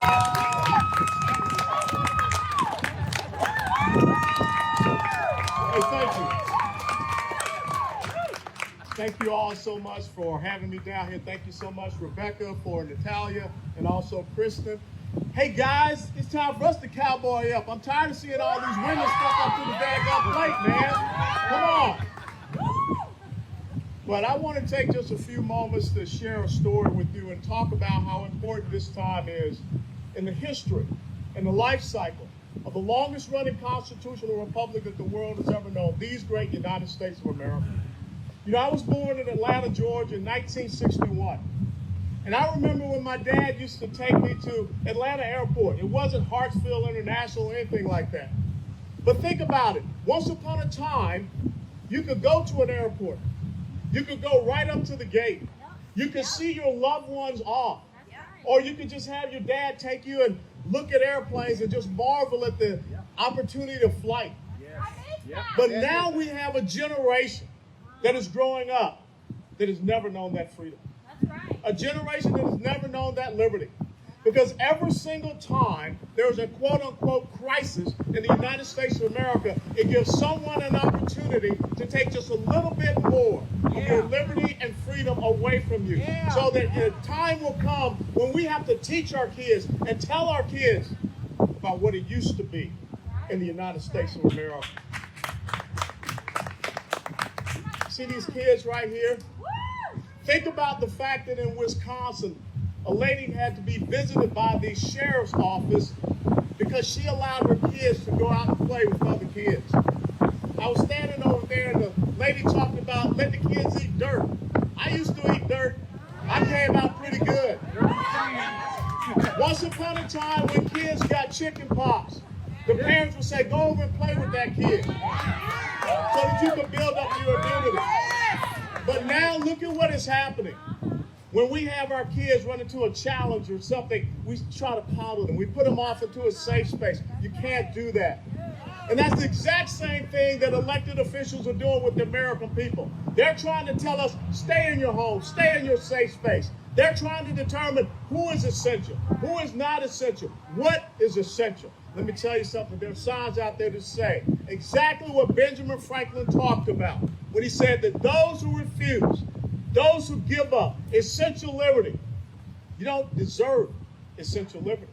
Hey, thank you. Thank you all so much for having me down here. Thank you so much, Rebecca, for Natalia, and also Kristen. Hey guys, it's time for us to cowboy up. I'm tired of seeing all these women stuck up to the daggone plate, man. Come on. But I want to take just a few moments to share a story with you and talk about how important this time is in the history and the life cycle of the longest running constitutional republic that the world has ever known, these great United States of America. You know, I was born in Atlanta, Georgia in 1961. And I remember when my dad used to take me to Atlanta Airport. It wasn't Hartsfield International or anything like that. But think about it. Once upon a time, you could go to an airport. You could go right up to the gate. You could see your loved ones off. Or you could just have your dad take you and look at airplanes and just marvel at the opportunity of flight. But now we have a generation that is growing up that has never known that freedom. A generation that has never known that liberty. Because every single time there's a quote-unquote crisis in the United States of America, it gives someone an opportunity to take just a little bit more of your liberty and freedom away from you. So that a time will come when we have to teach our kids and tell our kids about what it used to be in the United States of America. See these kids right here? Think about the fact that in Wisconsin, a lady had to be visited by the sheriff's office because she allowed her kids to go out and play with other kids. I was standing over there and the lady talking about let the kids eat dirt. I used to eat dirt. I came out pretty good. Once upon a time when kids got chicken pox, the parents would say, go over and play with that kid so that you can build up your immunity. But now look at what is happening. When we have our kids run into a challenge or something, we try to coddle them. We put them off into a safe space. You can't do that. And that's the exact same thing that elected officials are doing with the American people. They're trying to tell us, stay in your home, stay in your safe space. They're trying to determine who is essential, who is not essential, what is essential. Let me tell you something. There are signs out there that say exactly what Benjamin Franklin talked about when he said that those who refuse, those who give up essential liberty, you don't deserve essential liberty.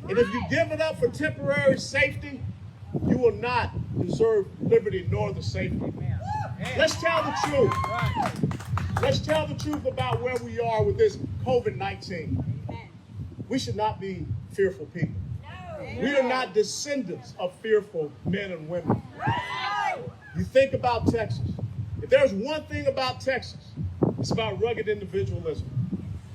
And if you give it up for temporary safety, you will not deserve liberty nor the safety. Let's tell the truth. Let's tell the truth about where we are with this COVID-19. We should not be fearful people. We are not descendants of fearful men and women. You think about Texas. If there's one thing about Texas, it's about rugged individualism.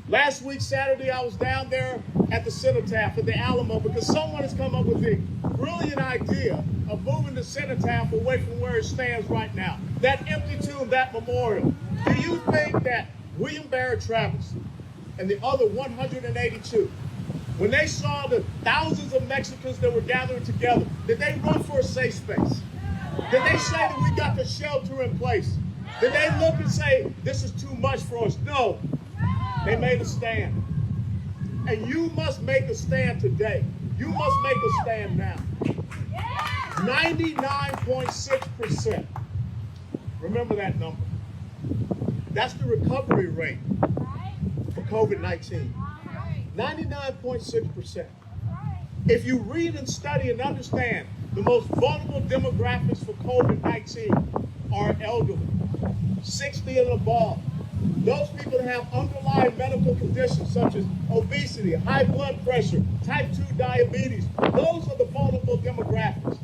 Last week, Saturday, I was down there at the cenotaph at the Alamo because someone has come up with the brilliant idea of moving the cenotaph away from where it stands right now. That empty tomb, that memorial. Do you think that William Barrett Travis and the other 182, when they saw the thousands of Mexicans that were gathering together, did they run for a safe space? Did they say that we got the shelter in place? Did they look and say, this is too much for us? No. They made a stand. And you must make a stand today. You must make a stand now. 99.6%. Remember that number. That's the recovery rate for COVID-19. 99.6%. If you read and study and understand, the most vulnerable demographics for COVID-19 are elderly, 60 and above. Those people that have underlying medical conditions such as obesity, high blood pressure, type 2 diabetes, those are the vulnerable demographics.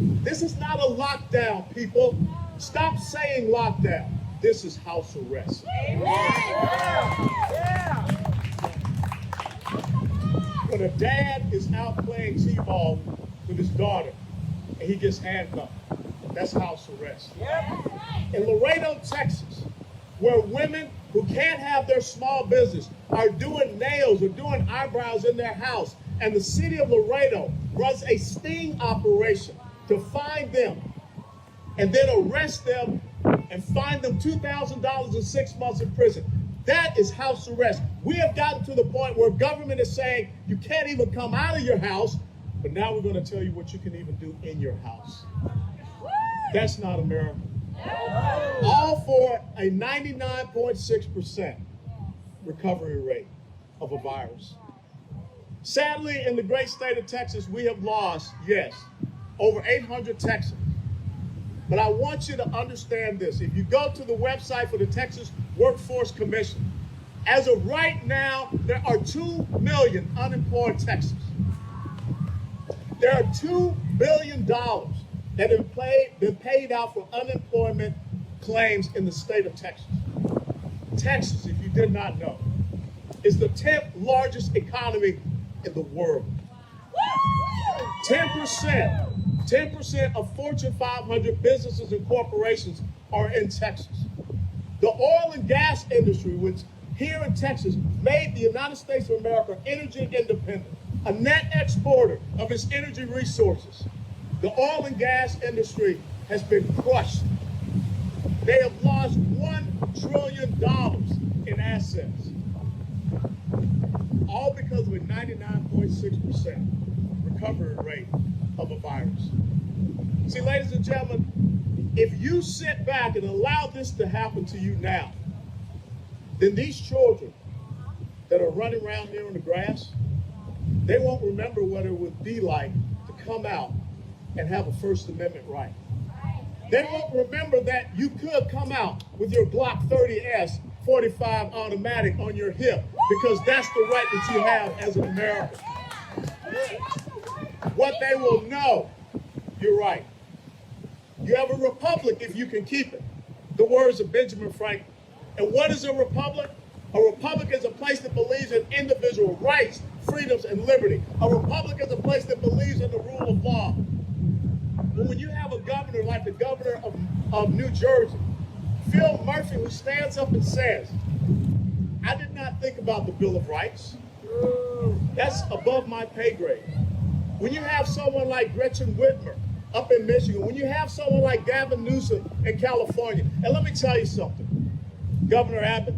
This is not a lockdown, people. Stop saying lockdown. This is house arrest. When a dad is out playing t-ball with his daughter and he gets handcuffed, that's house arrest. In Laredo, Texas, where women who can't have their small business are doing nails or doing eyebrows in their house, and the city of Laredo runs a sting operation to find them and then arrest them and fine them $2,000 and 6 months in prison. That is house arrest. We have gotten to the point where government is saying you can't even come out of your house, but now we're going to tell you what you can even do in your house. That's not America. All for a 99.6% recovery rate of a virus. Sadly, in the great state of Texas, we have lost, yes, over 800 Texans. But I want you to understand this. If you go to the website for the Texas Workforce Commission, as of right now, there are 2 million unemployed Texans. There are $2 billion that have been paid out for unemployment claims in the state of Texas. Texas, if you did not know, is the 10th largest economy in the world. 10% of Fortune 500 businesses and corporations are in Texas. The oil and gas industry, which here in Texas made the United States of America energy independent, a net exporter of its energy resources. The oil and gas industry has been crushed. They have lost $1 trillion in assets, all because of a 99.6% recovery rate of a virus. See, ladies and gentlemen, if you sit back and allow this to happen to you now, then these children that are running around here in the grass, they won't remember what it would be like to come out and have a First Amendment right. They won't remember that you could come out with your Glock 30S 45 automatic on your hip, because that's the right that you have as an American. What they will know, you're right. You have a republic if you can keep it. The words of Benjamin Franklin. And what is a republic? A republic is a place that believes in individual rights, freedoms, and liberty. A republic is a place that believes in the rule of law. But when you have a governor like the governor of New Jersey, Phil Murphy, who stands up and says, I did not think about the Bill of Rights. That's above my pay grade. When you have someone like Gretchen Whitmer up in Michigan, when you have someone like Gavin Newsom in California, and let me tell you something, Governor Abbott,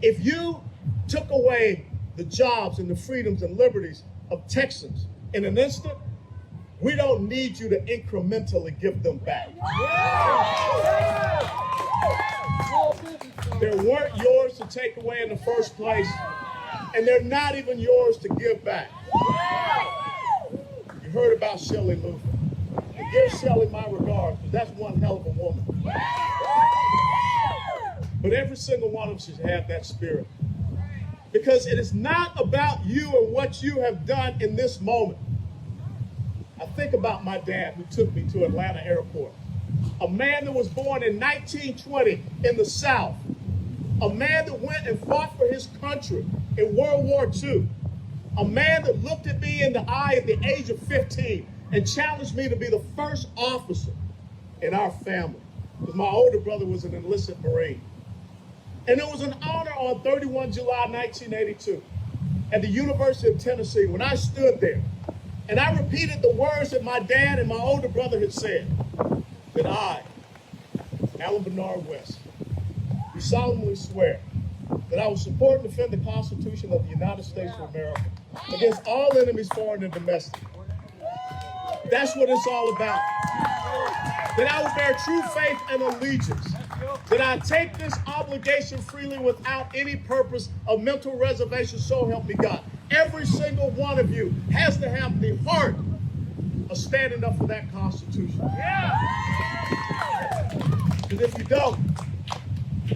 if you took away the jobs and the freedoms and liberties of Texans in an instant, we don't need you to incrementally give them back. They weren't yours to take away in the first place, and they're not even yours to give back. You heard about Shelley Luther. And give Shelley my regards, because that's one hell of a woman. But every single one of us should have that spirit. Because it is not about you and what you have done in this moment. I think about my dad who took me to Atlanta Airport. A man that was born in 1920 in the South. A man that went and fought for his country in World War II. A man that looked at me in the eye at the age of 15 and challenged me to be the first officer in our family. Because my older brother was an enlisted Marine. And it was an honor on 31 July 1982 at the University of Tennessee when I stood there and I repeated the words that my dad and my older brother had said, that I, Alan Bernard West, do solemnly swear that I will support and defend the Constitution of the United States of America against all enemies, foreign and domestic. That's what it's all about. That I will bear true faith and allegiance. That I take this obligation freely without any purpose of mental reservation, so help me God. Every single one of you has to have the heart of standing up for that Constitution. Because if you don't,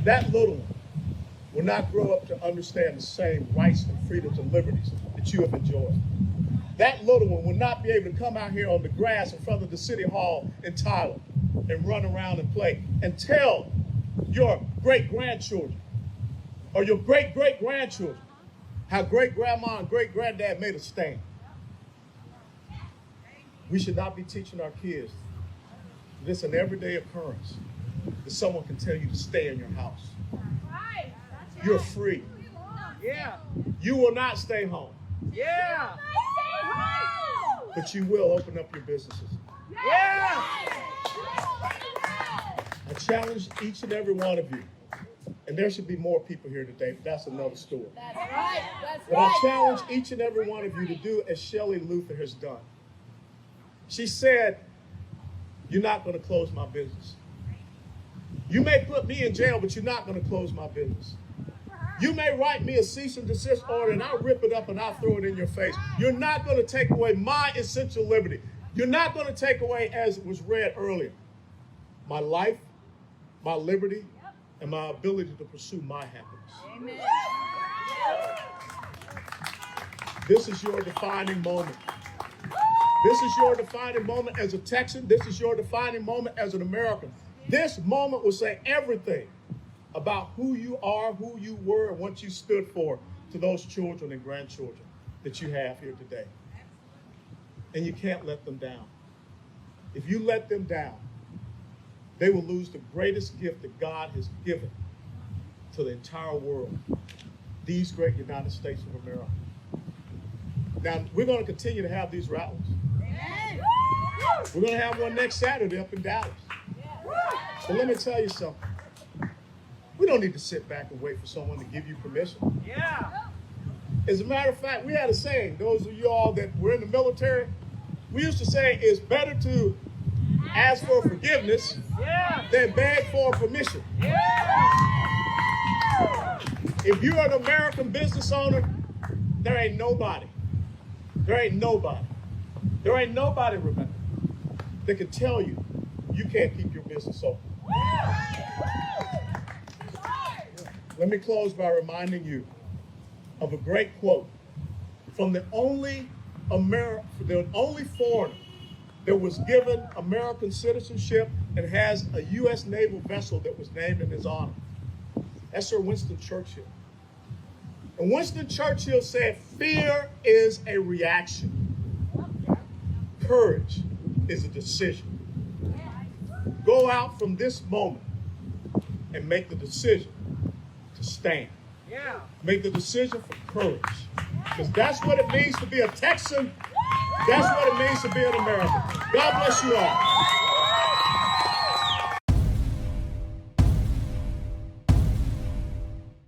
that little one will not grow up to understand the same rights and freedoms and liberties that you have enjoyed. That little one will not be able to come out here on the grass in front of the city hall in Tyler and run around and play and tell your great-grandchildren or your great-great-grandchildren how great-grandma and great-granddad made a stand. We should not be teaching our kids this an everyday occurrence that someone can tell you to stay in your house. You're free. You will not stay home. But you will open up your businesses. I challenge each and every one of you, and And there should be more people here today, but that's another story. That's right. That's What I challenge each and every one of you to do, as Shelley Luther has done. She said, you're not going to close my business. You may put me in jail, but you're not going to close my business. You may write me a cease and desist order, and I'll rip it up and I'll throw it in your face. You're not going to take away my essential liberty. You're not going to take away, as was read earlier, my life, my liberty, and my ability to pursue my happiness. Amen. This is your defining moment. This is your defining moment as a Texan. This is your defining moment as an American. This moment will say everything about who you are, who you were, and what you stood for to those children and grandchildren that you have here today. And you can't let them down. If you let them down, they will lose the greatest gift that God has given to the entire world, these great United States of America. Now, we're going to continue to have these rallies. We're going to have one next Saturday up in Dallas. But let me tell you something. We don't need to sit back and wait for someone to give you permission. Yeah. As a matter of fact, we had a saying, those of you all that were in the military, we used to say it's better to ask for forgiveness than beg for permission. If you're an American business owner, there ain't nobody, Rebecca, that can tell you you can't keep your business open. Let me close by reminding you of a great quote from the only foreigner that was given American citizenship and has a U.S. naval vessel that was named in his honor. That's Sir Winston Churchill. And Winston Churchill said, fear is a reaction. Courage is a decision. Go out from this moment and make the decision to stand. Make the decision for courage. Because that's what it means to be a Texan. That's what it means to be an American. God bless you all.